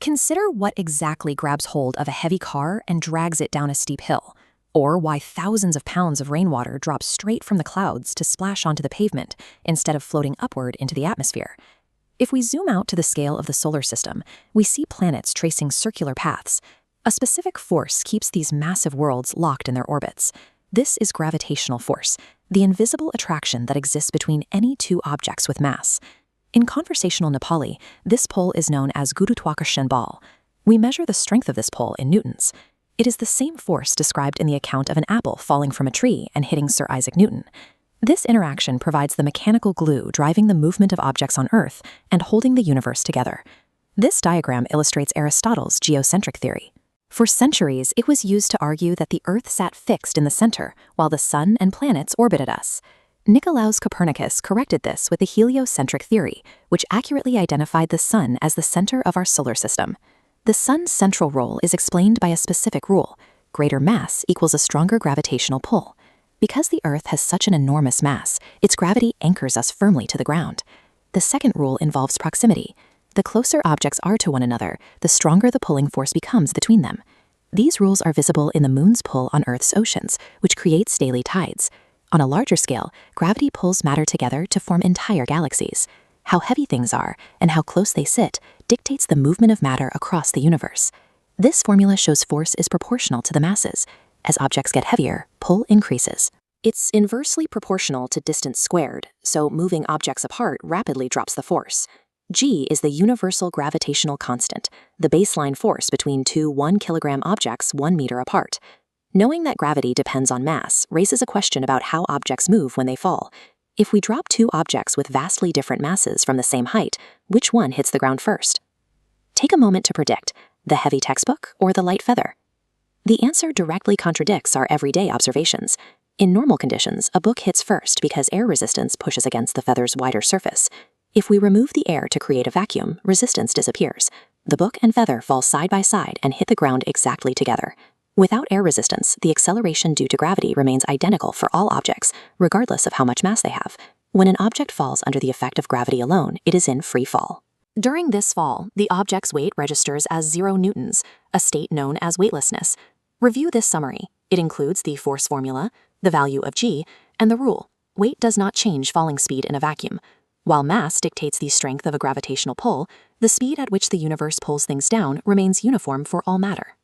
Consider what exactly grabs hold of a heavy car and drags it down a steep hill, or why thousands of pounds of rainwater drop straight from the clouds to splash onto the pavement instead of floating upward into the atmosphere. If we zoom out to the scale of the solar system, we see planets tracing circular paths. A specific force keeps these massive worlds locked in their orbits. This is gravitational force, the invisible attraction that exists between any two objects with mass. In conversational Nepali, this pull is known as Gurutwakarsan bal. We measure the strength of this pull in newtons. It is the same force described in the account of an apple falling from a tree and hitting Sir Isaac Newton. This interaction provides the mechanical glue driving the movement of objects on Earth and holding the universe together. This diagram illustrates Aristotle's geocentric theory. For centuries, it was used to argue that the Earth sat fixed in the center while the Sun and planets orbited us. Nicolaus Copernicus corrected this with the heliocentric theory, which accurately identified the Sun as the center of our solar system. The Sun's central role is explained by a specific rule: greater mass equals a stronger gravitational pull. Because the Earth has such an enormous mass, its gravity anchors us firmly to the ground. The second rule involves proximity. The closer objects are to one another, the stronger the pulling force becomes between them. These rules are visible in the Moon's pull on Earth's oceans, which creates daily tides. On a larger scale, gravity pulls matter together to form entire galaxies. How heavy things are and how close they sit dictates the movement of matter across the universe. This formula shows force is proportional to the masses. As objects get heavier, pull increases. It's inversely proportional to distance squared, so moving objects apart rapidly drops the force. G is the universal gravitational constant, the baseline force between two 1-kilogram objects 1 meter apart. Knowing that gravity depends on mass raises a question about how objects move when they fall. If we drop two objects with vastly different masses from the same height, which one hits the ground first? Take a moment to predict: the heavy textbook or the light feather? The answer directly contradicts our everyday observations. In normal conditions, a book hits first because air resistance pushes against the feather's wider surface. If we remove the air to create a vacuum, resistance disappears. The book and feather fall side by side and hit the ground exactly together. Without air resistance, the acceleration due to gravity remains identical for all objects, regardless of how much mass they have. When an object falls under the effect of gravity alone, it is in free fall. During this fall, the object's weight registers as 0 newtons, a state known as weightlessness. Review this summary. It includes the force formula, the value of G, and the rule: weight does not change falling speed in a vacuum. While mass dictates the strength of a gravitational pull, the speed at which the universe pulls things down remains uniform for all matter.